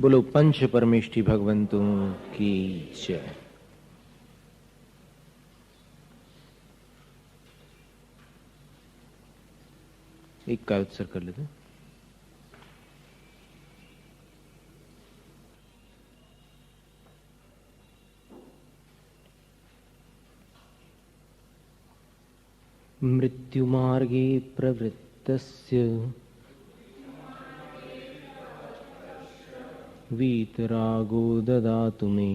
बोलो पंच परमेष्टि भगवंतों की जय। एक का उत्सर कर लेते हैं। मृत्युमार्गे प्रवृत्तस्य वीतरागो ददातु मे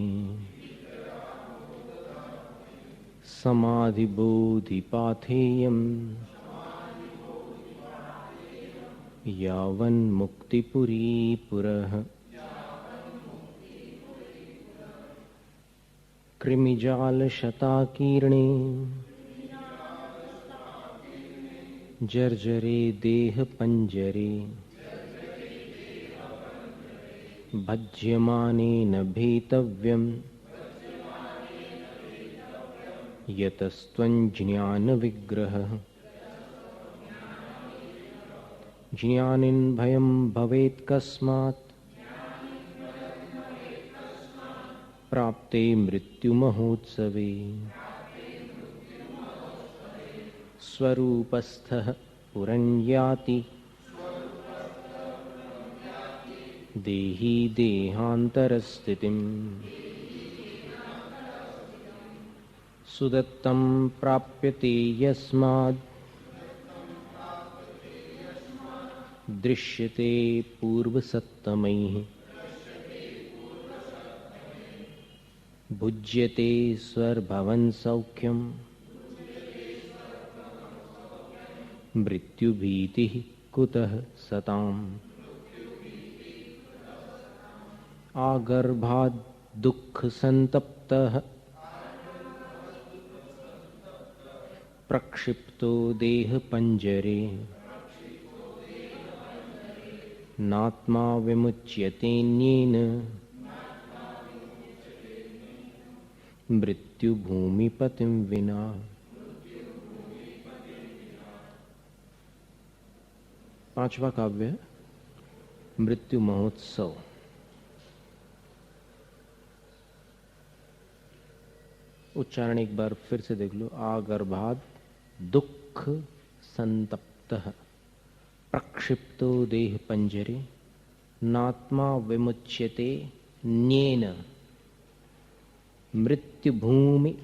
समाधिबोधिपाथेयम् यावन्मुक्तिपुरी पुरः। कृमिजालशताकीर्णे जर्जरे देह पंजरे भज्यमानेन भेतव्यम् यतस्त्वञ्ज्ञानविग्रहः। ज्ञानिन् भयं भवेत् कस्मात् प्राप्ते मृत्युमहोत्सवे स्वरूपस्थः पुरं याति देही देहान्तरस्थितिम्। सुदत्तं प्राप्यते यस्माद् दृश्यते पूर्वसत्तमैः भुज्यते स्वर्भवन् सौख्यम् मृत्युभीतिः कुतः सताम्। आगर्भाद् दुःखसन्तप्तः प्रक्षिप्तो देहपञ्जरे नात्मा विमुच्यतेऽन्येन मृत्युभूमिपतिं विना। पांचवा काव्य है मृत्यु महोत्सव। उच्चारण एक बार फिर से देख लो। आगर्भाद दुख संतप्तः प्रक्षिप्तो देह पंजरे नात्मा विमुच्यते न्येन मृत्युभूमि।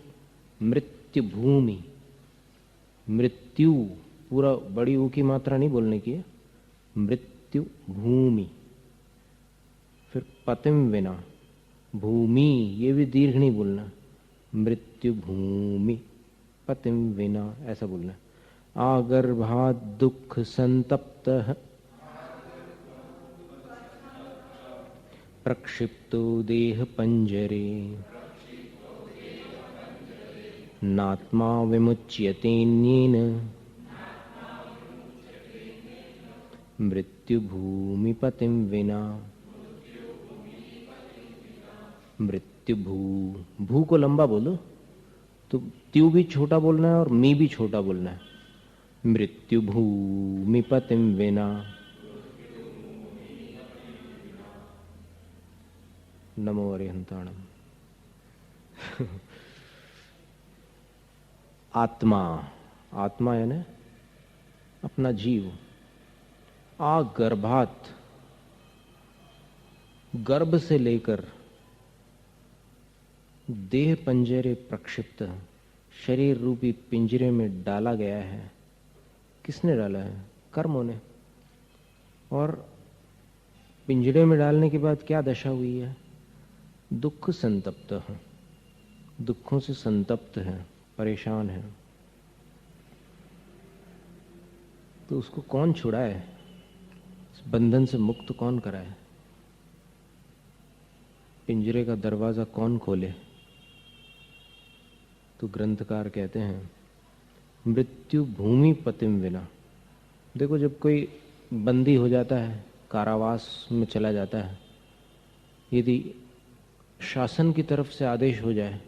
मृत्युभूमि मृत्यु पूरा बड़ी ऊ की मात्रा नहीं बोलने की है। मृत्यु भूमि। फिर पतिम विना भूमि ये भी दीर्घ नहीं बोलना। मृत्यु भूमि पतिम विना ऐसा बोलना। आगर्भाद दुख संतप्तः प्रक्षिप्तो देह पंजरे नात्मा विमुच्यतेऽन्येन मृत्युभूमिपतिं विना। मृत्युभू भू को लंबा बोलो तो त्यू भी छोटा बोलना है और मी भी छोटा बोलना है। मृत्युभूमिपतिं विना। नमो अरिहंताणम्। आत्मा आत्मा यानी अपना जीव। आगर्भात गर्भ से लेकर देह पंजरे प्रक्षिप्त शरीर रूपी पिंजरे में डाला गया है। किसने डाला है? कर्मों ने। और पिंजरे में डालने के बाद क्या दशा हुई है? दुख संतप्त है। दुखों से संतप्त है, परेशान है। तो उसको कौन छुड़ाए? इस बंधन से मुक्त कौन कराए? पिंजरे का दरवाजा कौन खोले? तो ग्रंथकार कहते हैं मृत्यु भूमि पतिम विना। देखो जब कोई बंदी हो जाता है, कारावास में चला जाता है, यदि शासन की तरफ से आदेश हो जाए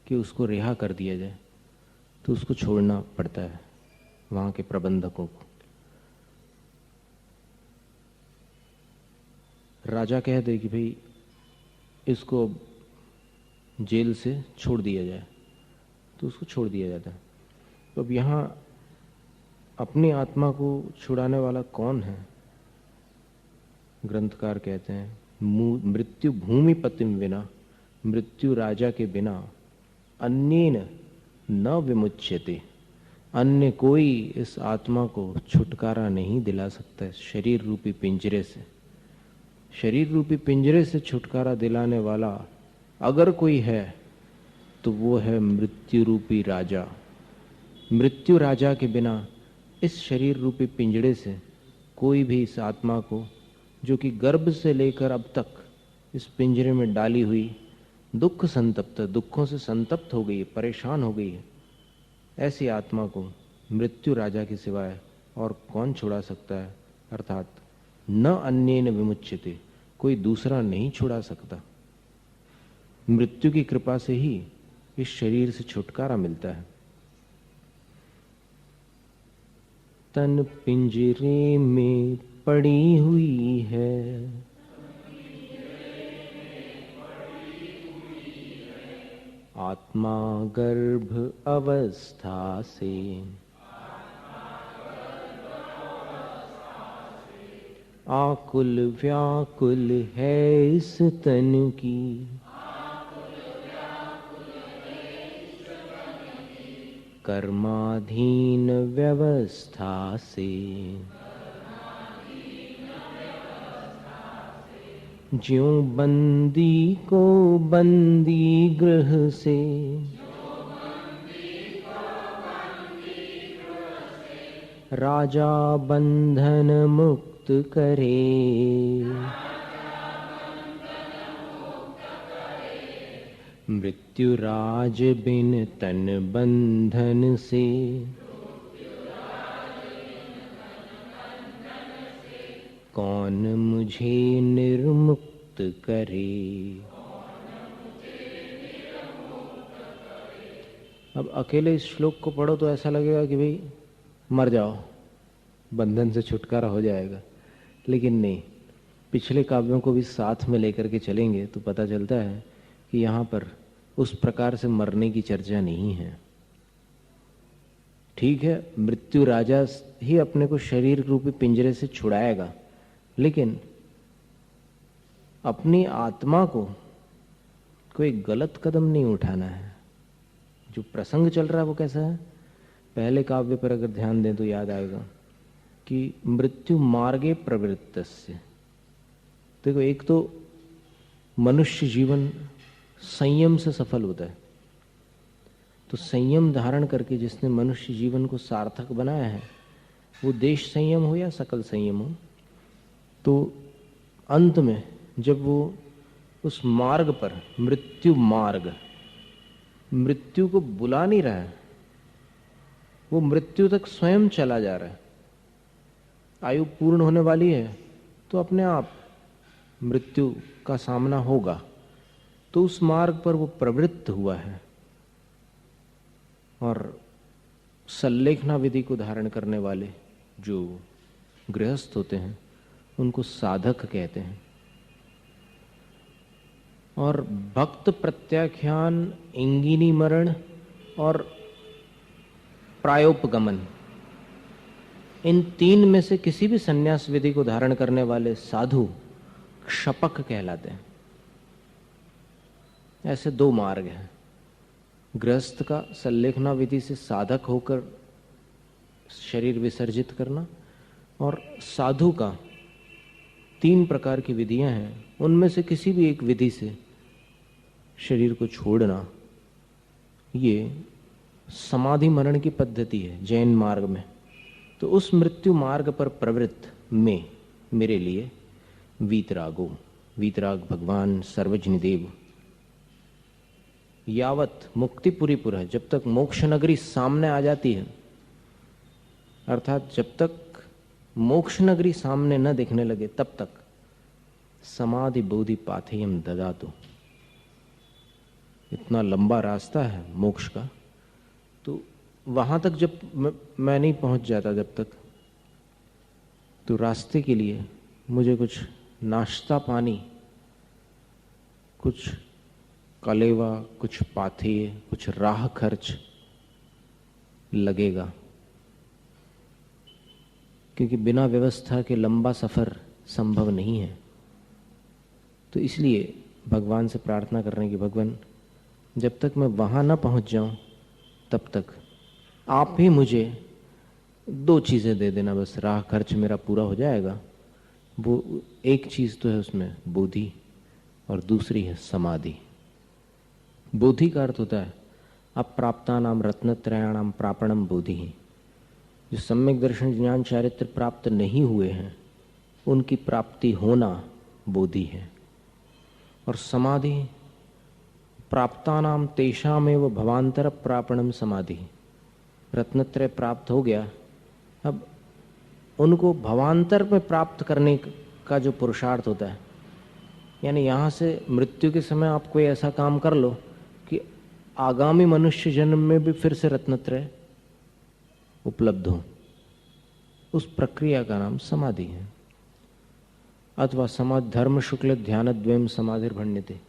कि उसको रिहा कर दिया जाए तो उसको छोड़ना पड़ता है वहां के प्रबंधकों को। राजा कह दे कि भाई इसको जेल से छोड़ दिया जाए, तो उसको छोड़ दिया जाता है। तो अब यहाँ अपनी आत्मा को छुड़ाने वाला कौन है? ग्रंथकार कहते हैं मृत्यु भूमि पतिम विना, मृत्यु राजा के बिना अन्येन न विमुच्यते, अन्य कोई इस आत्मा को छुटकारा नहीं दिला सकता है शरीर रूपी पिंजरे से। शरीर रूपी पिंजरे से छुटकारा दिलाने वाला अगर कोई है तो वो है मृत्यु रूपी राजा। मृत्यु राजा के बिना इस शरीर रूपी पिंजरे से कोई भी इस आत्मा को, जो कि गर्भ से लेकर अब तक इस पिंजरे में डाली हुई दुख संतप्त, दुखों से संतप्त हो गई है, परेशान हो गई है, ऐसी आत्मा को मृत्यु राजा के सिवाय और कौन छुड़ा सकता है? अर्थात न अन्येन विमुच्यते, कोई दूसरा नहीं छुड़ा सकता। मृत्यु की कृपा से ही इस शरीर से छुटकारा मिलता है। तन पिंजरे में पड़ी हुई है, आत्मा गर्भ अवस्था से, आकुल व्याकुल है इस तन की, कर्माधीन व्यवस्था से, ज्यों बंदी को बंदी गृह से, राजा बंधन मुक्त करे, मृत्यु राज बिन तन बंधन से, कौन मुझे निर्मुक्त करे। अब अकेले इस श्लोक को पढ़ो तो ऐसा लगेगा कि भाई मर जाओ, बंधन से छुटकारा हो जाएगा, लेकिन नहीं, पिछले काव्यों को भी साथ में लेकर के चलेंगे तो पता चलता है कि यहाँ पर उस प्रकार से मरने की चर्चा नहीं है। ठीक है, मृत्यु राजा ही अपने को शरीर रूपी पिंजरे से छुड़ाएगा, लेकिन अपनी आत्मा को कोई गलत कदम नहीं उठाना है। जो प्रसंग चल रहा है वो कैसा है? पहले काव्य पर अगर ध्यान दें तो याद आएगा कि मृत्यु मार्गे प्रवृत्तस्य। देखो, एक तो मनुष्य जीवन संयम से सफल होता है, तो संयम धारण करके जिसने मनुष्य जीवन को सार्थक बनाया है, वो देश संयम हो या सकल संयम हो, तो अंत में जब वो उस मार्ग पर, मृत्यु मार्ग, मृत्यु को बुला नहीं रहा है, वो मृत्यु तक स्वयं चला जा रहा है। आयु पूर्ण होने वाली है तो अपने आप मृत्यु का सामना होगा, तो उस मार्ग पर वो प्रवृत्त हुआ है। और सल्लेखना विधि को धारण करने वाले जो गृहस्थ होते हैं उनको साधक कहते हैं। और भक्त प्रत्याख्यान, इंगिनी मरण और प्रायोपगमन, इन तीन में से किसी भी संन्यास विधि को धारण करने वाले साधु क्षपक कहलाते हैं। ऐसे दो मार्ग हैं, गृहस्थ का सल्लेखना विधि से साधक होकर शरीर विसर्जित करना, और साधु का तीन प्रकार की विधियां हैं, उनमें से किसी भी एक विधि से शरीर को छोड़ना। ये समाधि मरण की पद्धति है जैन मार्ग में। तो उस मृत्यु मार्ग पर प्रवृत्त में मेरे लिए वीतरागो, वीतराग भगवान सर्वजन देव, यावत मुक्तिपुरीपुर है, जब तक मोक्ष नगरी सामने आ जाती है, अर्थात जब तक मोक्ष नगरी सामने न दिखने लगे तब तक समाधि बोधि पाथेयम ददातु। इतना लंबा रास्ता है मोक्ष का, तो वहां तक जब मैं नहीं पहुंच जाता जब तक, तो रास्ते के लिए मुझे कुछ नाश्ता पानी, कुछ कलेवा, कुछ पाथेय, कुछ राह खर्च लगेगा, क्योंकि बिना व्यवस्था के लंबा सफ़र संभव नहीं है। तो इसलिए भगवान से प्रार्थना कर रहे हैं कि भगवान, जब तक मैं वहाँ ना पहुँच जाऊँ तब तक आप ही मुझे 2 चीज़ें दे देना, बस राह खर्च मेरा पूरा हो जाएगा। वो एक चीज़ तो है उसमें बोधि, और दूसरी है समाधि। बोधि का अर्थ होता है अप्राप्तानाम रत्नत्रयाणाम प्रापणम बोधि। जो सम्यक दर्शन ज्ञान चारित्र प्राप्त नहीं हुए हैं उनकी प्राप्ति होना बोधि है। और समाधि प्राप्तानाम तेषामेव भवांतर प्रापणम समाधि। रत्नत्रय प्राप्त हो गया, अब उनको भवांतर में प्राप्त करने का जो पुरुषार्थ होता है, यानी यहाँ से मृत्यु के समय आप कोई ऐसा काम कर लो कि आगामी मनुष्य जन्म में भी फिर से रत्नत्रय उपलब्ध हो, उस प्रक्रिया का नाम समाधि है। अथवा समाधि धर्म शुक्ल ध्यान द्वयम समाधिर्भण्यते।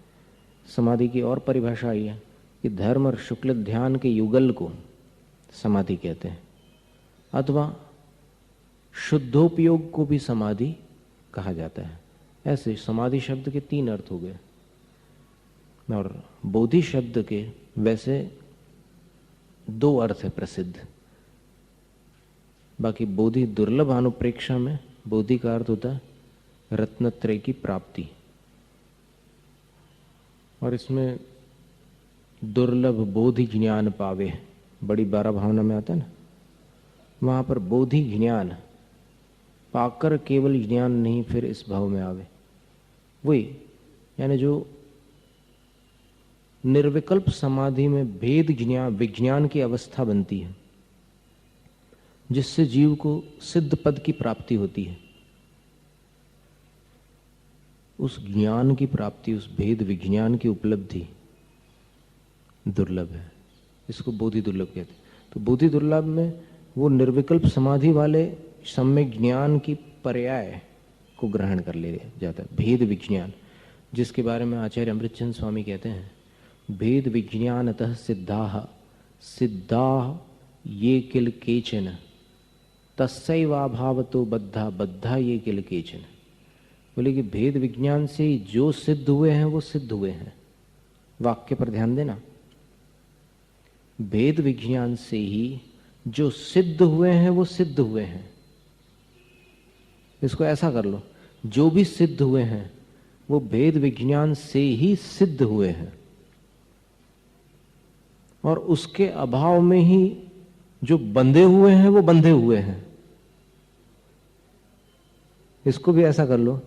समाधि की और परिभाषा आई है कि धर्म और शुक्ल ध्यान के युगल को समाधि कहते हैं, अथवा शुद्धोपयोग को भी समाधि कहा जाता है। ऐसे समाधि शब्द के 3 अर्थ हो गए, और बोधि शब्द के वैसे 2 अर्थ है प्रसिद्ध। बाकी बोधि दुर्लभ अनुप्रेक्षा में बोधि का अर्थ होता है रत्नत्रय की प्राप्ति, और इसमें दुर्लभ बोधि ज्ञान पावे बड़ी 12 भावना में आता है ना, वहां पर बोधि ज्ञान पाकर केवल ज्ञान नहीं फिर इस भाव में आवे, वही यानी जो निर्विकल्प समाधि में भेद ज्ञान विज्ञान की अवस्था बनती है, जिससे जीव को सिद्ध पद की प्राप्ति होती है। उस ज्ञान की प्राप्ति, उस भेद विज्ञान की उपलब्धि दुर्लभ है, इसको बोधि दुर्लभ कहते हैं। तो बोधि दुर्लभ में वो निर्विकल्प समाधि वाले सम्यक ज्ञान की पर्याय को ग्रहण कर ले जाता है, भेद विज्ञान, जिसके बारे में आचार्य अमृतचंद स्वामी कहते हैं, भेद विज्ञानतः सिद्धाः सिद्धाः ये किल केचन तस्सैवाभावतो बद्धा बद्धा ये किल केचन। बोले कि भेद विज्ञान से ही जो सिद्ध हुए हैं वो सिद्ध हुए हैं। वाक्य पर ध्यान देना, भेद विज्ञान से ही जो सिद्ध हुए हैं वो सिद्ध हुए हैं। इसको ऐसा कर लो, जो भी सिद्ध हुए हैं वो भेद विज्ञान से ही सिद्ध हुए हैं, और उसके अभाव में ही जो बंधे हुए हैं वो बंधे हुए हैं। इसको भी ऐसा कर लो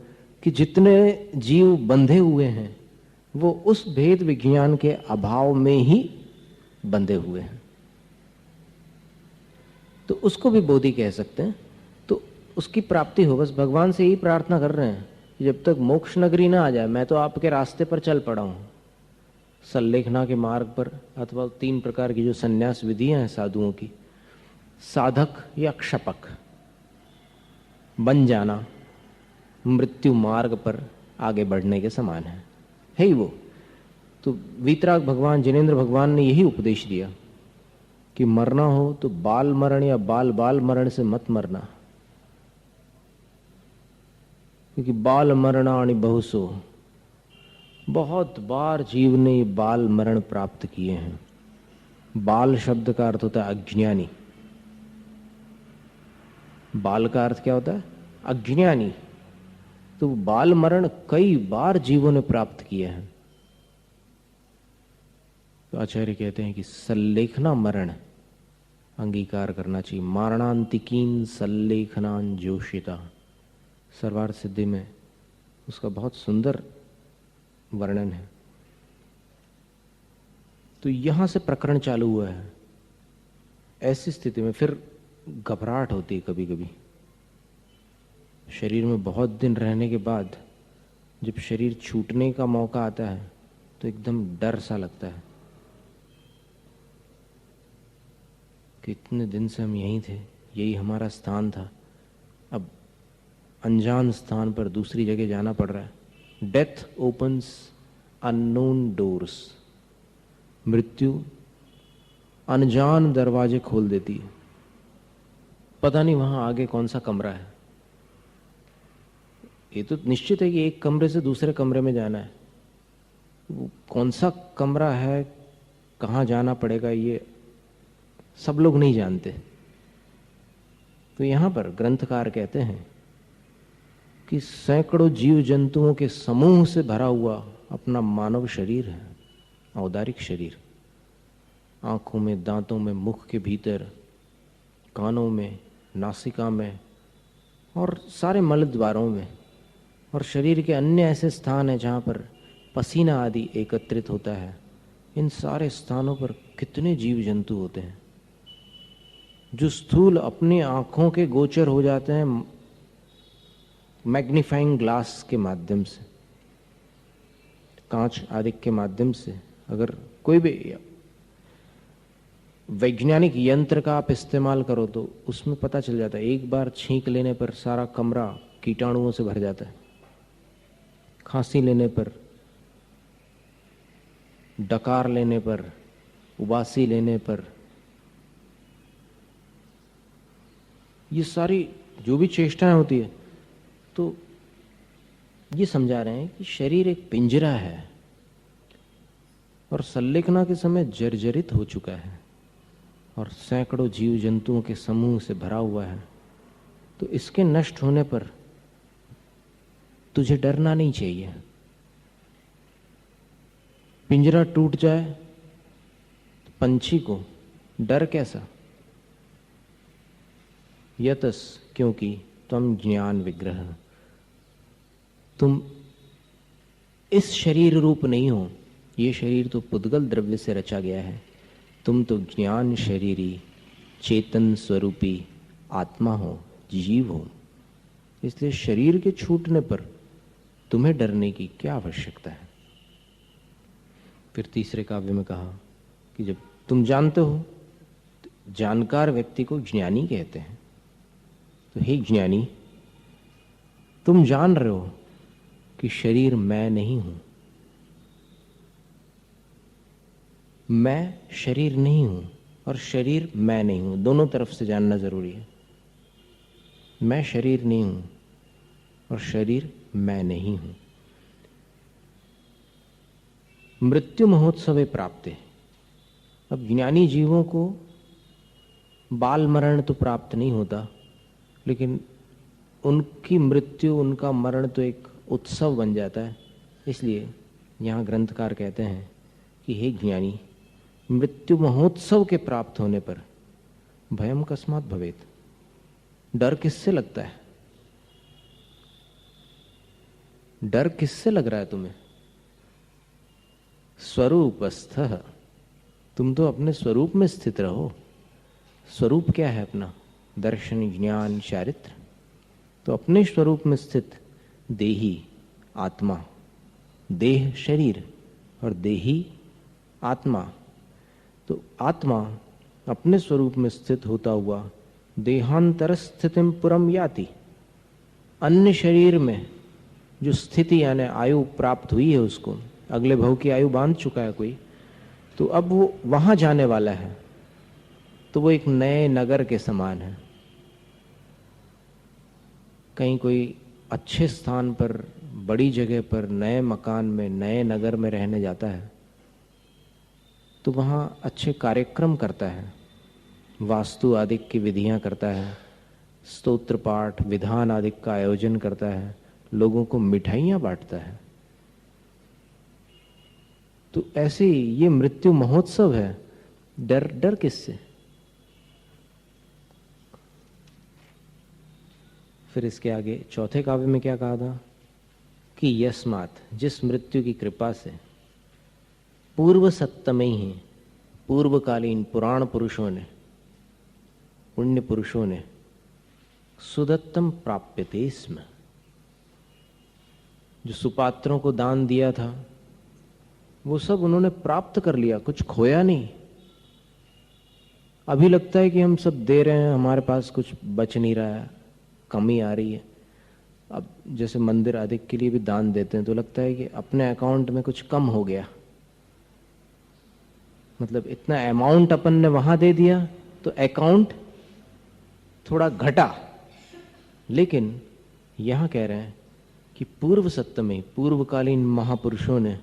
कि जितने जीव बंधे हुए हैं वो उस भेद विज्ञान के अभाव में ही बंधे हुए हैं, तो उसको भी बोधि कह सकते हैं। तो उसकी प्राप्ति हो, बस भगवान से यही प्रार्थना कर रहे हैं कि जब तक मोक्ष नगरी ना आ जाए, मैं तो आपके रास्ते पर चल पड़ा हूं, सल्लेखना के मार्ग पर, अथवा 3 प्रकार की जो संन्यास विधियां हैं साधुओं की, साधक या क्षपक बन जाना मृत्यु मार्ग पर आगे बढ़ने के समान है ही वो। तो वीतराग भगवान जिनेंद्र भगवान ने यही उपदेश दिया कि मरना हो तो बाल मरण या बाल बाल मरण से मत मरना, क्योंकि बाल मरणानि बहुसो, बहुत बार जीव ने बाल मरण प्राप्त किए हैं। बाल शब्द का अर्थ होता है अज्ञानी। बाल का अर्थ क्या होता है? अज्ञानी। तो बाल मरण कई बार जीवों ने प्राप्त किए हैं। तो आचार्य कहते हैं कि सल्लेखना मरण अंगीकार करना चाहिए। मारणांतिकीन सल्लेखनान जोशिता, सर्वार्थ सिद्धि में उसका बहुत सुंदर वर्णन है। तो यहां से प्रकरण चालू हुआ है। ऐसी स्थिति में फिर घबराहट होती है कभी कभी। शरीर में बहुत दिन रहने के बाद जब शरीर छूटने का मौका आता है तो एकदम डर सा लगता है कि इतने दिन से हम यहीं थे, यही हमारा स्थान था, अब अनजान स्थान पर दूसरी जगह जाना पड़ रहा है। डेथ ओपन्स अननोन डोर्स, मृत्यु अनजान दरवाजे खोल देती है। पता नहीं वहां आगे कौन सा कमरा है। ये तो निश्चित है कि एक कमरे से दूसरे कमरे में जाना है, वो कौन सा कमरा है, कहाँ जाना पड़ेगा, ये सब लोग नहीं जानते। तो यहां पर ग्रंथकार कहते हैं कि सैकड़ों जीव जंतुओं के समूह से भरा हुआ अपना मानव शरीर है, औदारिक शरीर। आंखों में, दांतों में, मुख के भीतर, कानों में, नासिका में और सारे मल द्वारों में, और शरीर के अन्य ऐसे स्थान हैं जहाँ पर पसीना आदि एकत्रित होता है। इन सारे स्थानों पर कितने जीव जंतु होते हैं जो स्थूल अपनी आंखों के गोचर हो जाते हैं मैग्नीफाइंग ग्लास के माध्यम से, कांच आदि के माध्यम से। अगर कोई भी वैज्ञानिक यंत्र का आप इस्तेमाल करो तो उसमें पता चल जाता है। एक बार छींक लेने पर सारा कमरा कीटाणुओं से भर जाता है, खांसी लेने पर, डकार लेने पर, उबासी लेने पर, ये सारी जो भी चेष्टाएं होती है, तो ये समझा रहे हैं कि शरीर एक पिंजरा है और संलेखना के समय जर्जरित हो चुका है और सैकड़ों जीव जंतुओं के समूह से भरा हुआ है। तो इसके नष्ट होने पर तुझे डरना नहीं चाहिए। पिंजरा टूट जाए तो पंछी को डर कैसा? यतस, क्योंकि तुम ज्ञान विग्रह, तुम इस शरीर रूप नहीं हो। ये शरीर तो पुद्गल द्रव्य से रचा गया है। तुम तो ज्ञान शरीरी, चेतन स्वरूपी आत्मा हो, जीव हो। इसलिए शरीर के छूटने पर तुम्हें डरने की क्या आवश्यकता है। फिर तीसरे काव्य में कहा कि जब तुम जानते हो, तो जानकार व्यक्ति को ज्ञानी कहते हैं। तो हे ज्ञानी, तुम जान रहे हो कि शरीर मैं नहीं हूं। मैं शरीर नहीं हूं और शरीर मैं नहीं हूं, दोनों तरफ से जानना जरूरी है। मैं शरीर नहीं हूं और शरीर मैं नहीं हूं। मृत्यु महोत्सवे प्राप्ते। अब ज्ञानी जीवों को बाल मरण तो प्राप्त नहीं होता, लेकिन उनकी मृत्यु, उनका मरण तो एक उत्सव बन जाता है। इसलिए यहाँ ग्रंथकार कहते हैं कि हे ज्ञानी, मृत्यु महोत्सव के प्राप्त होने पर भयम कस्मात् भवेत्, डर किससे लगता है? डर किससे लग रहा है तुम्हें? स्वरूपस्थः, तुम तो अपने स्वरूप में स्थित रहो। स्वरूप क्या है अपना? दर्शन, ज्ञान, चारित्र। तो अपने स्वरूप में स्थित देही आत्मा, देह शरीर और देही आत्मा। तो आत्मा अपने स्वरूप में स्थित होता हुआ देहांतर स्थितिम पुरम याति। अन्य शरीर में जो स्थिति यानी आयु प्राप्त हुई है, उसको अगले भव की आयु बांध चुका है कोई, तो अब वो वहां जाने वाला है। तो वो एक नए नगर के समान है। कहीं कोई अच्छे स्थान पर, बड़ी जगह पर, नए मकान में, नए नगर में रहने जाता है तो वहाँ अच्छे कार्यक्रम करता है, वास्तु आदि की विधियां करता है, स्तोत्र पाठ, विधान आदि का आयोजन करता है, लोगों को मिठाइयां बांटता है। तो ऐसे ही ये मृत्यु महोत्सव है। डर डर किससे? फिर इसके आगे चौथे काव्य में क्या कहा था कि यस्मात्, जिस मृत्यु की कृपा से पूर्व सत्तमय ही, पूर्वकालीन पुराण पुरुषों ने, पुण्य पुरुषों ने सुदत्तम प्राप्यते स्म, जो सुपात्रों को दान दिया था वो सब उन्होंने प्राप्त कर लिया, कुछ खोया नहीं। अभी लगता है कि हम सब दे रहे हैं, हमारे पास कुछ बच नहीं रहा है, कमी आ रही है। अब जैसे मंदिर आदि के लिए भी दान देते हैं तो लगता है कि अपने अकाउंट में कुछ कम हो गया, मतलब इतना अमाउंट अपन ने वहां दे दिया तो अकाउंट थोड़ा घटा। लेकिन यहां कह रहे हैं कि पूर्व सत्य में पूर्वकालीन महापुरुषों ने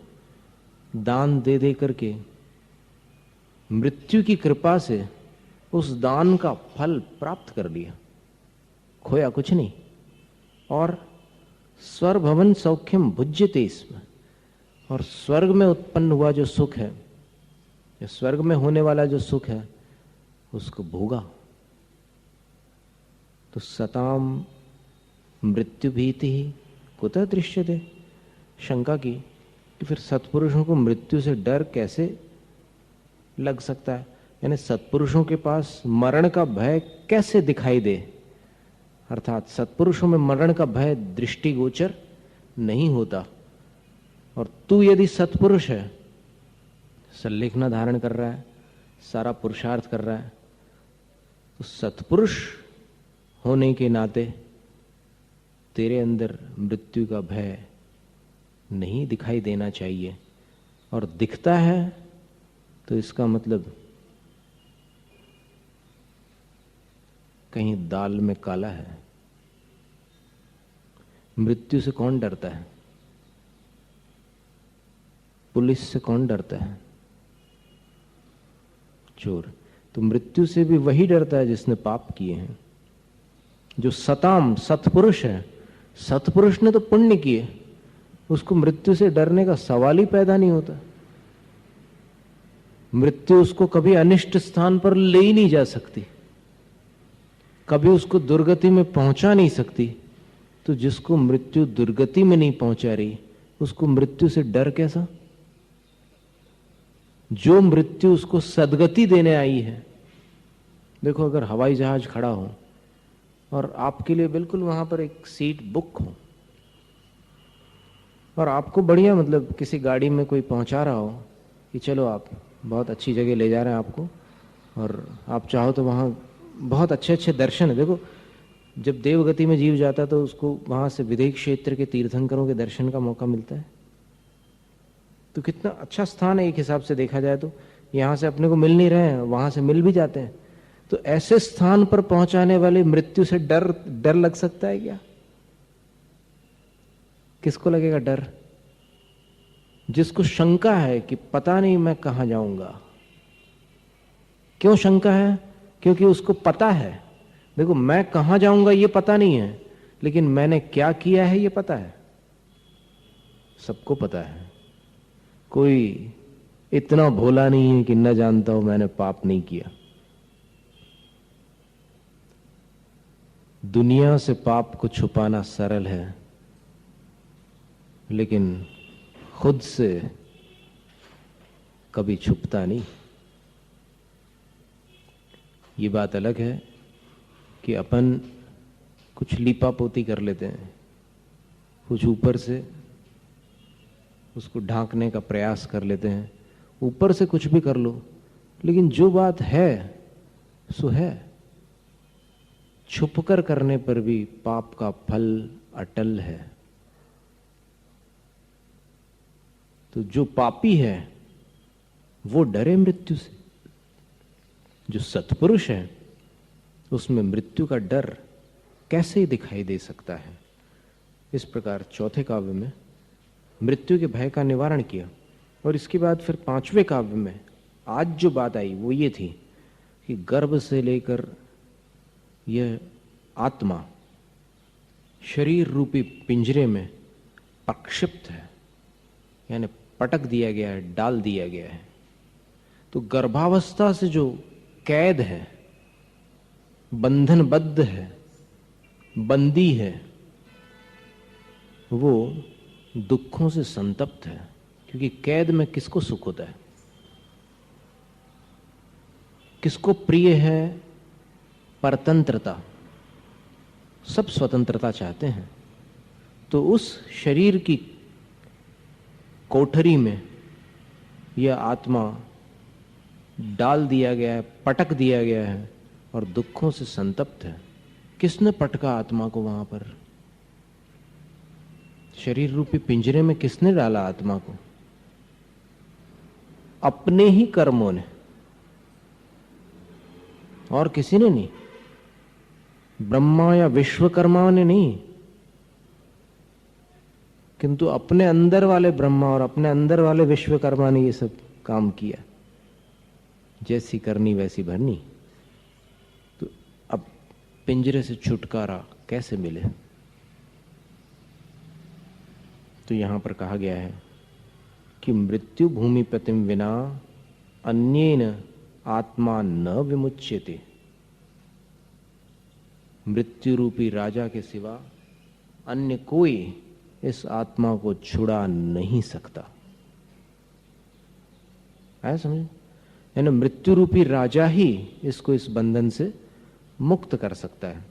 दान दे दे करके मृत्यु की कृपा से उस दान का फल प्राप्त कर लिया, खोया कुछ नहीं। और स्वर भवन सौख्यम भुज्यते इसमें, और स्वर्ग में उत्पन्न हुआ जो सुख है, या स्वर्ग में होने वाला जो सुख है, उसको भोगा। तो सताम मृत्यु भीति ही कुतः दृश्यते, शंका की कि फिर सत्पुरुषों को मृत्यु से डर कैसे लग सकता है, यानी सत्पुरुषों के पास मरण का भय कैसे दिखाई दे, अर्थात सत्पुरुषों में मरण का भय दृष्टिगोचर नहीं होता। और तू यदि सत्पुरुष है, सल्लेखना धारण कर रहा है, सारा पुरुषार्थ कर रहा है, तो सत्पुरुष होने के नाते तेरे अंदर मृत्यु का भय नहीं दिखाई देना चाहिए। और दिखता है तो इसका मतलब कहीं दाल में काला है। मृत्यु से कौन डरता है? पुलिस से कौन डरता है? चोर। तो मृत्यु से भी वही डरता है जिसने पाप किए हैं। जो सताम सत्पुरुष है, सत्पुरुष ने तो पुण्य किए, उसको मृत्यु से डरने का सवाल ही पैदा नहीं होता। मृत्यु उसको कभी अनिष्ट स्थान पर ले ही नहीं जा सकती, कभी उसको दुर्गति में पहुंचा नहीं सकती। तो जिसको मृत्यु दुर्गति में नहीं पहुंचा रही, उसको मृत्यु से डर कैसा? जो मृत्यु उसको सदगति देने आई है। देखो, अगर हवाई जहाज खड़ा हो और आपके लिए बिल्कुल वहां पर एक सीट बुक हो, और आपको बढ़िया मतलब किसी गाड़ी में कोई पहुंचा रहा हो कि चलो आप बहुत अच्छी जगह ले जा रहे हैं आपको, और आप चाहो तो वहाँ बहुत अच्छे अच्छे दर्शन है। देखो, जब देवगति में जीव जाता तो उसको वहाँ से विदेह क्षेत्र के तीर्थंकरों के दर्शन का मौका मिलता है। तो कितना अच्छा स्थान है एक हिसाब से देखा जाए तो। यहाँ से अपने को मिल नहीं रहे हैं, वहाँ से मिल भी जाते हैं। तो ऐसे स्थान पर पहुंचाने वाले मृत्यु से डर लग सकता है क्या? किसको लगेगा डर? जिसको शंका है कि पता नहीं मैं कहां जाऊंगा। क्यों शंका है? क्योंकि उसको पता है, देखो मैं कहां जाऊंगा ये पता नहीं है, लेकिन मैंने क्या किया है ये पता है। सबको पता है, कोई इतना भोला नहीं है कि न जानता हो मैंने पाप नहीं किया। दुनिया से पाप को छुपाना सरल है, लेकिन खुद से कभी छुपता नहीं। ये बात अलग है कि अपन कुछ लीपा पोती कर लेते हैं, कुछ ऊपर से उसको ढांकने का प्रयास कर लेते हैं, ऊपर से कुछ भी कर लो, लेकिन जो बात है सो है। छुपकर करने पर भी पाप का फल अटल है। तो जो पापी है वो डरे मृत्यु से। जो सत्पुरुष है उसमें मृत्यु का डर कैसे दिखाई दे सकता है। इस प्रकार चौथे काव्य में मृत्यु के भय का निवारण किया, और इसके बाद फिर पांचवें काव्य में आज जो बात आई वो ये थी कि गर्भ से लेकर यह आत्मा शरीर रूपी पिंजरे में प्रक्षिप्त है, यानी पटक दिया गया है, डाल दिया गया है। तो गर्भावस्था से जो कैद है, बंधनबद्ध है, बंदी है, वो दुखों से संतप्त है। क्योंकि कैद में किसको सुख होता है? किसको प्रिय है परतंत्रता? सब स्वतंत्रता चाहते हैं। तो उस शरीर की कोठरी में यह आत्मा डाल दिया गया है, पटक दिया गया है और दुखों से संतप्त है। किसने पटका आत्मा को वहां पर? शरीर रूपी पिंजरे में किसने डाला आत्मा को? अपने ही कर्मों ने, और किसी ने नहीं। ब्रह्मा या विश्वकर्मा ने नहीं, किंतु अपने अंदर वाले ब्रह्मा और अपने अंदर वाले विश्वकर्मा ने ये सब काम किया। जैसी करनी वैसी भरनी। तो अब पिंजरे से छुटकारा कैसे मिले? तो यहां पर कहा गया है कि मृत्यु भूमि प्रतिम विना अन्येन आत्मा न विमुच्यते। मृत्यु रूपी राजा के सिवा अन्य कोई इस आत्मा को छुड़ा नहीं सकता। है समझ? यानी मृत्यु रूपी राजा ही इसको इस बंधन से मुक्त कर सकता है।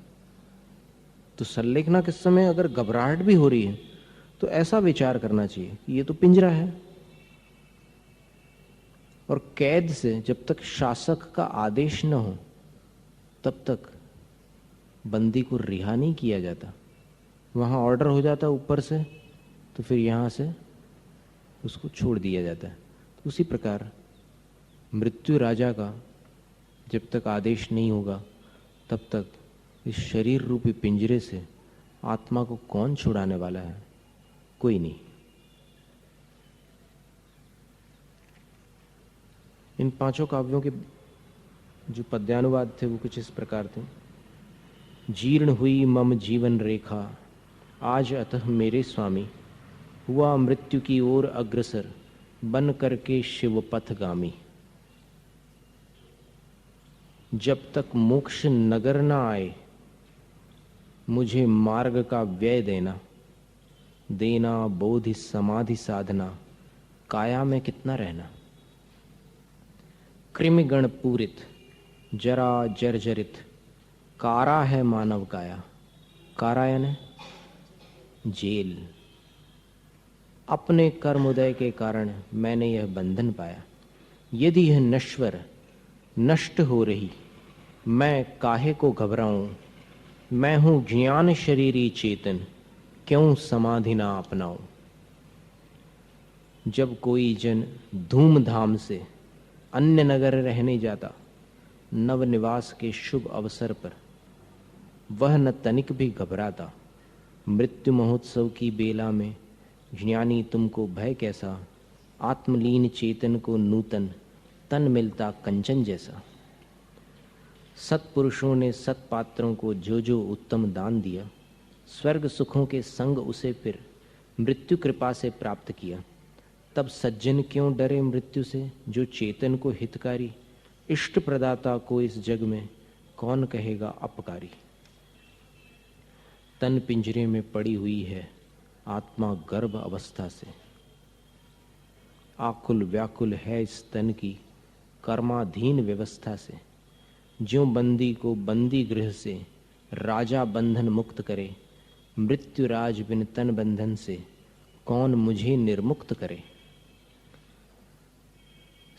तो संलेखना के समय अगर घबराहट भी हो रही है तो ऐसा विचार करना चाहिए कि ये तो पिंजरा है, और कैद से जब तक शासक का आदेश न हो तब तक बंदी को रिहा नहीं किया जाता। वहां ऑर्डर हो जाता है ऊपर से, तो फिर यहां से उसको छोड़ दिया जाता है। तो उसी प्रकार मृत्यु राजा का जब तक आदेश नहीं होगा तब तक इस शरीर रूपी पिंजरे से आत्मा को कौन छुड़ाने वाला है? कोई नहीं। इन पांचों काव्यों के जो पद्यानुवाद थे वो कुछ इस प्रकार थे। जीर्ण हुई मम जीवन रेखा, आज अतः मेरे स्वामी, हुआ मृत्यु की ओर अग्रसर, बन करके शिव पथगामी। जब तक मोक्ष नगर न आए, मुझे मार्ग का व्यय देना, देना बोधि समाधि साधना, काया में कितना रहना। कृमिगण पूरित, जरा जर्जरित, कारा है मानव काया। कारा यानी जेल। अपने कर्मोदय के कारण मैंने यह बंधन पाया। यदि यह नश्वर नष्ट हो रही, मैं काहे को घबराऊं। मैं हूं ज्ञान शरीरी चेतन, क्यों समाधि ना अपनाऊं। जब कोई जन धूमधाम से अन्य नगर रहने जाता, नवनिवास के शुभ अवसर पर, वह न तनिक भी घबराता। मृत्यु महोत्सव की बेला में ज्ञानी तुमको भय कैसा। आत्मलीन चेतन को नूतन, तन मिलता कंचन जैसा। सत्पुरुषों ने सत्पात्रों को जो जो उत्तम दान दिया, स्वर्ग सुखों के संग उसे फिर मृत्यु कृपा से प्राप्त किया। तब सज्जन क्यों डरे मृत्यु से, जो चेतन को हितकारी। इष्ट प्रदाता को इस जग में कौन कहेगा अपकारी। तन पिंजरे में पड़ी हुई है आत्मा गर्भ अवस्था से। आकुल व्याकुल है इस तन की कर्माधीन व्यवस्था से। ज्यों बंदी को बंदी गृह से राजा बंधन मुक्त करे। मृत्यु राज बिन तन बंधन से कौन मुझे निर्मुक्त करे।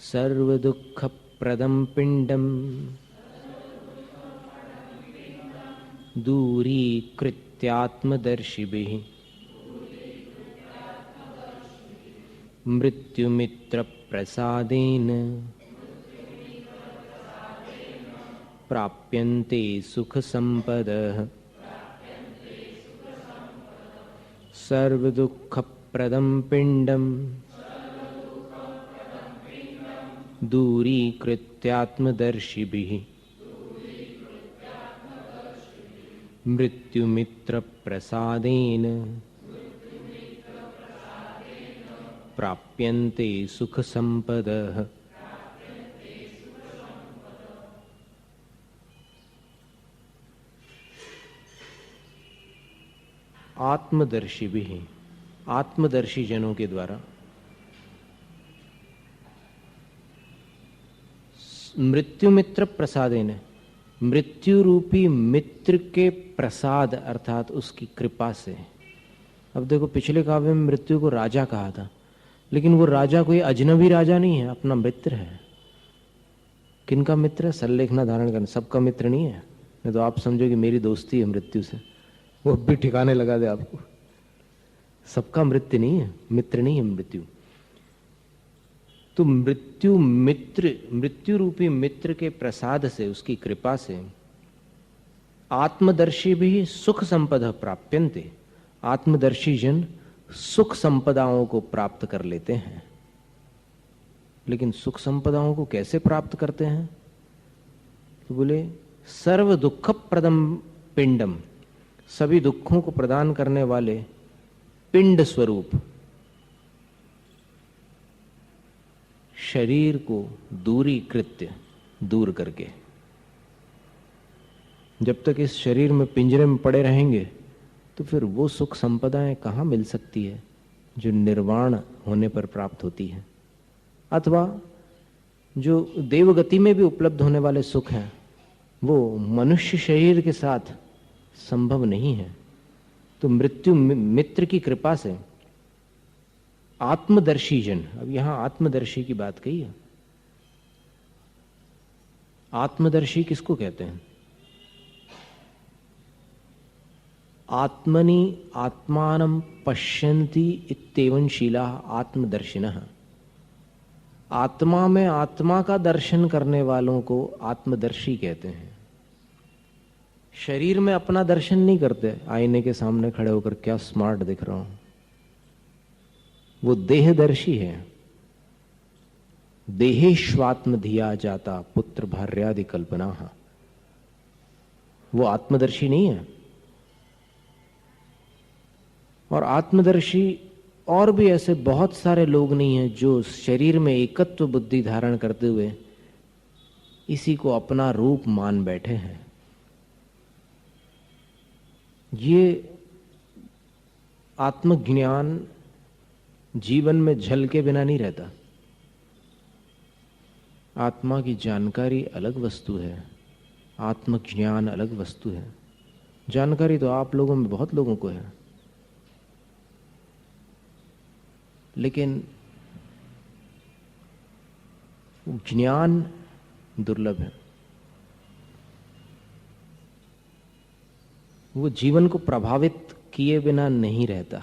सर्व दुख प्रदम पिंडम दूरीकृत्यात्मदर्शिभिः मृत्युमित्र प्रसादेन प्राप्यन्ते सुख संपदः। सर्व दुख प्रदम पिंडम दूरीकृत्यात्मदर्शिभिः मृत्युमित्र प्रसादेन प्राप्यन्ते सुख संपदः। आत्मदर्शी भी हैं, आत्मदर्शी जनों के द्वारा मृत्यु मित्र प्रसादेन, मृत्यु रूपी मित्र के प्रसाद अर्थात उसकी कृपा से। अब देखो पिछले काव्य में मृत्यु को राजा कहा था, लेकिन वो राजा कोई अजनबी राजा नहीं है, अपना मित्र है। किनका मित्र है? सल्लेखना धारण करना, सबका मित्र नहीं है। नहीं तो आप समझो कि मेरी दोस्ती है मृत्यु से, वो भी ठिकाने लगा दे आपको। सबका मृत्यु नहीं है, मित्र नहीं है मृत्यु। तो मृत्यु रूपी मित्र के प्रसाद से, उसकी कृपा से आत्मदर्शी भी सुख संपदा प्राप्यन्ते, आत्मदर्शी जन सुख संपदाओं को प्राप्त कर लेते हैं। लेकिन सुख संपदाओं को कैसे प्राप्त करते हैं? तो बोले सर्व दुख प्रदम पिंडम, सभी दुखों को प्रदान करने वाले पिंड स्वरूप शरीर को दूरी कृत्य, दूर करके। जब तक इस शरीर में पिंजरे में पड़े रहेंगे तो फिर वो सुख संपदाएं कहाँ मिल सकती है जो निर्वाण होने पर प्राप्त होती है, अथवा जो देवगति में भी उपलब्ध होने वाले सुख हैं वो मनुष्य शरीर के साथ संभव नहीं है। तो मृत्यु मित्र की कृपा से आत्मदर्शी जन, अब यहां आत्मदर्शी की बात कही है। आत्मदर्शी किसको कहते हैं? आत्मनि आत्मानं पश्यन्ति इत्येवं शीलाः आत्मदर्शिनः। आत्मा में आत्मा का दर्शन करने वालों को आत्मदर्शी कहते हैं। शरीर में अपना दर्शन नहीं करते, आईने के सामने खड़े होकर क्या स्मार्ट दिख रहा हूं, वो देहदर्शी है। देहेश्वात्म धिया जाता पुत्र भार्यादि कल्पना, वो आत्मदर्शी नहीं है। और आत्मदर्शी और भी ऐसे बहुत सारे लोग नहीं हैं जो शरीर में एकत्व बुद्धि धारण करते हुए इसी को अपना रूप मान बैठे हैं। ये आत्मज्ञान जीवन में झल के बिना नहीं रहता। आत्मा की जानकारी अलग वस्तु है, आत्मज्ञान अलग वस्तु है। जानकारी तो आप लोगों में बहुत लोगों को है, लेकिन ज्ञान दुर्लभ है। वो जीवन को प्रभावित किए बिना नहीं रहता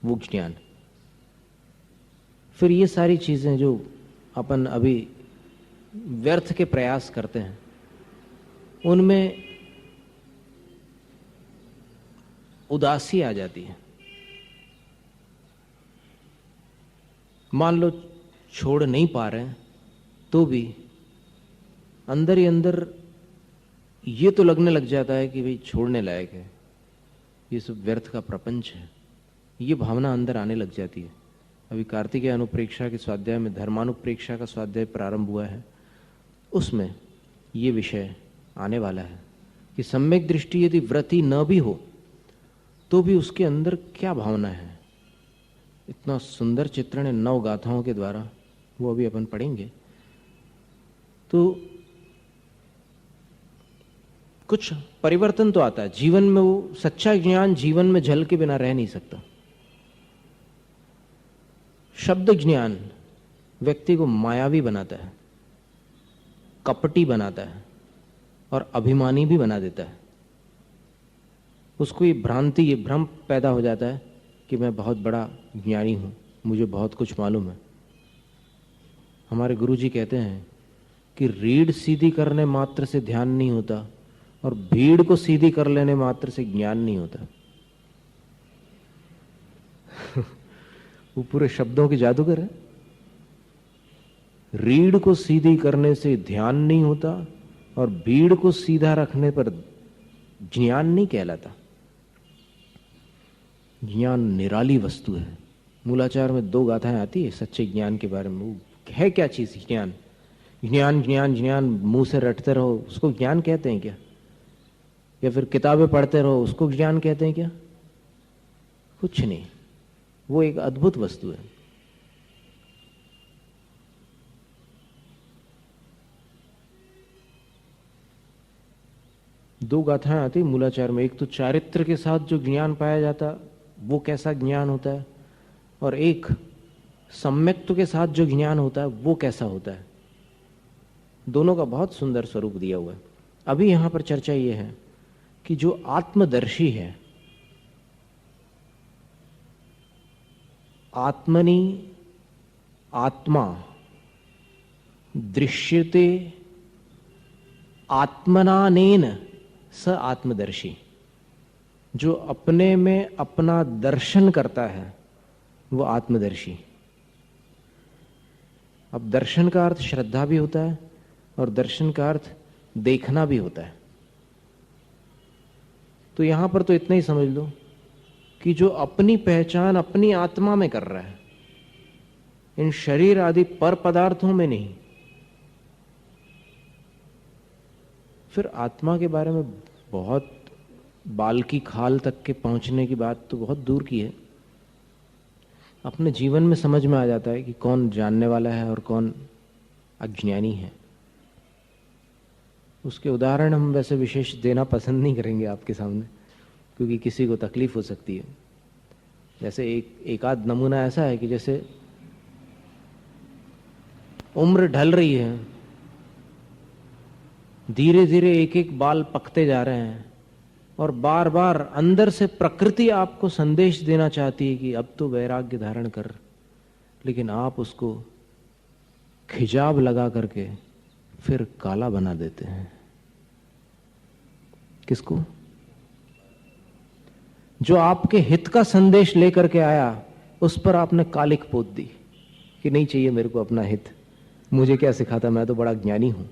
वो ज्ञान। फिर ये सारी चीजें जो अपन अभी व्यर्थ के प्रयास करते हैं उनमें उदासी आ जाती है। मान लो छोड़ नहीं पा रहे हैं तो भी अंदर ही अंदर ये तो लगने लग जाता है कि भाई छोड़ने लायक है, ये सब व्यर्थ का प्रपंच है, ये भावना अंदर आने लग जाती है। अभी कार्तिकेय अनुप्रेक्षा के स्वाध्याय में धर्मानुप्रेक्षा का स्वाध्याय प्रारंभ हुआ है, उसमें ये विषय आने वाला है कि सम्यक दृष्टि यदि व्रति न भी हो तो भी उसके अंदर क्या भावना है। इतना सुंदर चित्रण है 9 गाथाओं के द्वारा, वो अभी अपन पढ़ेंगे। तो कुछ परिवर्तन तो आता है जीवन में। वो सच्चा ज्ञान जीवन में झल के बिना रह नहीं सकता। शब्द ज्ञान व्यक्ति को मायावी बनाता है, कपटी बनाता है और अभिमानी भी बना देता है। उसको ये भ्रांति, ये भ्रम पैदा हो जाता है कि मैं बहुत बड़ा ज्ञानी हूं, मुझे बहुत कुछ मालूम है। हमारे गुरुजी कहते हैं कि रीढ़ सीधी करने मात्र से ध्यान नहीं होता और भीड़ को सीधी कर लेने मात्र से ज्ञान नहीं होता। वो पूरे शब्दों के जादूगर है। रीढ़ को सीधी करने से ध्यान नहीं होता और भीड़ को सीधा रखने पर ज्ञान नहीं कहलाता। ज्ञान निराली वस्तु है। मूलाचार में 2 गाथाएं आती है सच्चे ज्ञान के बारे में। वो है क्या चीज ज्ञान? ज्ञान ज्ञान ज्ञान मुंह से रटते रहो उसको ज्ञान कहते हैं क्या? या फिर किताबें पढ़ते रहो उसको ज्ञान कहते हैं क्या? कुछ नहीं। वो एक अद्भुत वस्तु है। दो गाथाएं आती मूलाचार में। एक तो चारित्र के साथ जो ज्ञान पाया जाता वो कैसा ज्ञान होता है, और एक सम्यक्त्व के साथ जो ज्ञान होता है वो कैसा होता है। दोनों का बहुत सुंदर स्वरूप दिया हुआ है। अभी यहां पर चर्चा ये है कि जो आत्मदर्शी है आत्मनि आत्मा दृश्यते आत्मनानेन स आत्मदर्शी। जो अपने में अपना दर्शन करता है वो आत्मदर्शी। अब दर्शन का अर्थ श्रद्धा भी होता है और दर्शन का अर्थ देखना भी होता है। तो यहां पर तो इतना ही समझ लो कि जो अपनी पहचान अपनी आत्मा में कर रहा है, इन शरीर आदि पर पदार्थों में नहीं। फिर आत्मा के बारे में बहुत बाल की खाल तक के पहुंचने की बात तो बहुत दूर की है। अपने जीवन में समझ में आ जाता है कि कौन जानने वाला है और कौन अज्ञानी है। उसके उदाहरण हम वैसे विशेष देना पसंद नहीं करेंगे आपके सामने, क्योंकि किसी को तकलीफ हो सकती है। जैसे एक आध नमूना ऐसा है कि जैसे उम्र ढल रही है, धीरे धीरे एक एक बाल पकते जा रहे हैं और बार बार अंदर से प्रकृति आपको संदेश देना चाहती है कि अब तो वैराग्य धारण कर, लेकिन आप उसको खिजाब लगा करके फिर काला बना देते हैं। किसको? जो आपके हित का संदेश लेकर के आया उस पर आपने कालिक पोत दी कि नहीं चाहिए मेरे को अपना हित, मुझे क्या सिखाता, मैं तो बड़ा ज्ञानी हूं।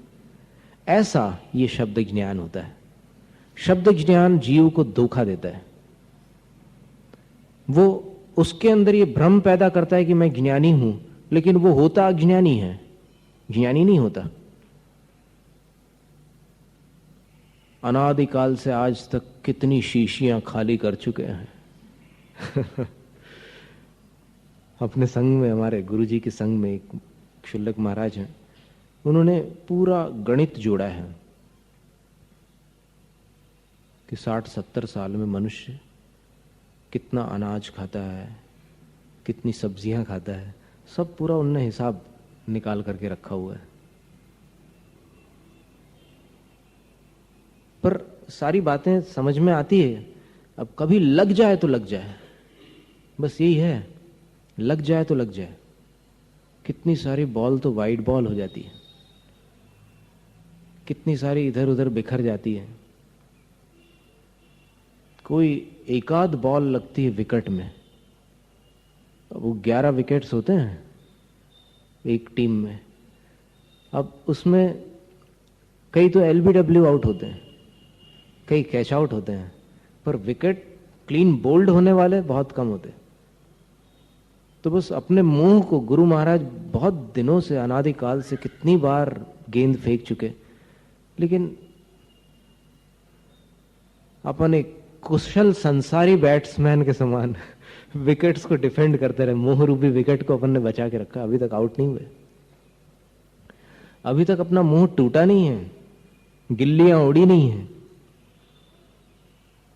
ऐसा ये शब्द ज्ञान होता है। शब्द ज्ञान जीव को धोखा देता है। वो उसके अंदर ये भ्रम पैदा करता है कि मैं ज्ञानी हूं, लेकिन वो होता अज्ञानी है, ज्ञानी नहीं होता। अनादिकाल से आज तक कितनी शीशियां खाली कर चुके हैं। अपने संघ में, हमारे गुरुजी के संघ में एक क्षुल्लक महाराज हैं, उन्होंने पूरा गणित जोड़ा है कि 60-70 साल में मनुष्य कितना अनाज खाता है, कितनी सब्जियां खाता है, सब पूरा उन्होंने हिसाब निकाल करके रखा हुआ है। पर सारी बातें समझ में आती है। अब कभी लग जाए तो लग जाए, बस यही है, लग जाए तो लग जाए। कितनी सारी बॉल तो वाइड बॉल हो जाती है, कितनी सारी इधर उधर बिखर जाती है। कोई एकाध बॉल लगती है विकेट में, वो 11 विकेट्स होते हैं एक टीम में। अब उसमें कई तो एलबीडब्ल्यू आउट होते हैं, कई कैच आउट होते हैं, पर विकेट क्लीन बोल्ड होने वाले बहुत कम होते। तो बस अपने मुंह को गुरु महाराज बहुत दिनों से, अनादिकाल से कितनी बार गेंद फेंक चुके, लेकिन अपन एक कुशल संसारी बैट्समैन के समान विकेट्स को डिफेंड करते रहे। मोह रूपी विकेट को अपन ने बचा के रखा, अभी तक आउट नहीं हुए, अभी तक अपना मुंह टूटा नहीं है, गिल्लियां उड़ी नहीं है।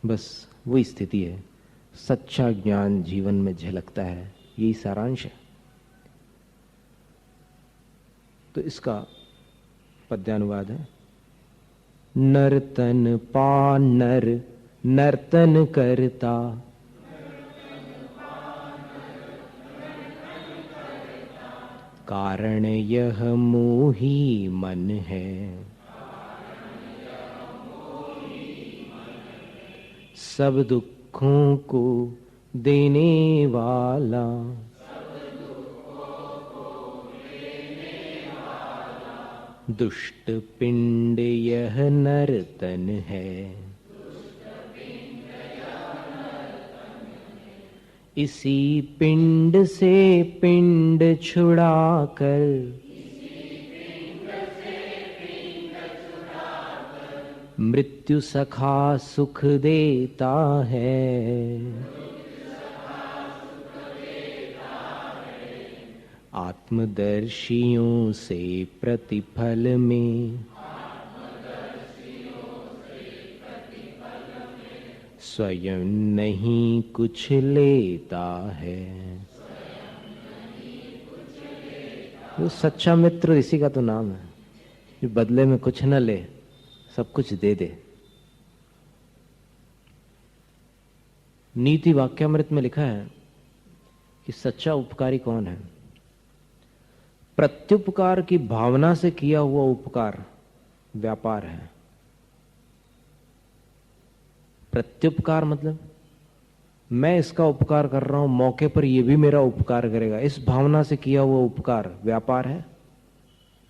बस वही स्थिति है। सच्चा ज्ञान जीवन में झलकता है, यही सारांश है। तो इसका पद्यानुवाद है। नर्तन पा नर नर्तन करता, कारण यह मोही मन है। सब दुखों को देने वाला, दुष्ट पिंड यह नर्तन है। इसी पिंड से पिंड छुड़ाकर, मृत्यु सखा सुख देता है। आत्मदर्शियों से प्रतिफल में, स्वयं नहीं कुछ लेता है। वो सच्चा मित्र इसी का तो नाम है, जो बदले में कुछ न ले, सब कुछ दे दे। नीति वाक्यामृत में लिखा है कि सच्चा उपकारी कौन है। प्रत्युपकार की भावना से किया हुआ उपकार व्यापार है। प्रत्युपकार मतलब मैं इसका उपकार कर रहा हूं, मौके पर यह भी मेरा उपकार करेगा, इस भावना से किया हुआ उपकार व्यापार है,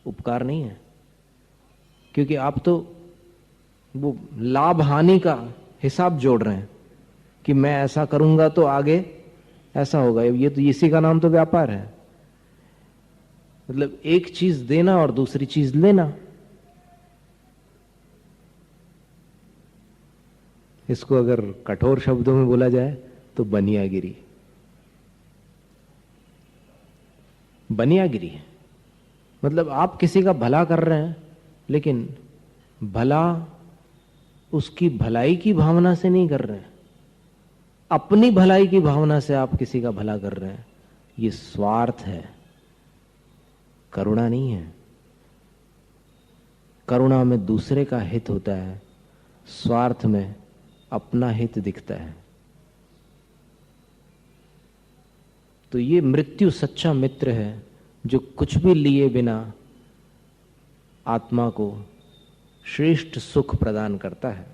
उपकार नहीं है। क्योंकि आप तो वो लाभ हानि का हिसाब जोड़ रहे हैं कि मैं ऐसा करूंगा तो आगे ऐसा होगा। ये तो इसी का नाम तो व्यापार है। मतलब एक चीज देना और दूसरी चीज लेना। इसको अगर कठोर शब्दों में बोला जाए तो बनियागिरी। बनियागिरी मतलब आप किसी का भला कर रहे हैं, लेकिन भला उसकी भलाई की भावना से नहीं कर रहे हैं, अपनी भलाई की भावना से आप किसी का भला कर रहे हैं। ये स्वार्थ है, करुणा नहीं है। करुणा में दूसरे का हित होता है, स्वार्थ में अपना हित दिखता है। तो ये मृत्यु सच्चा मित्र है जो कुछ भी लिए बिना आत्मा को श्रेष्ठ सुख प्रदान करता है।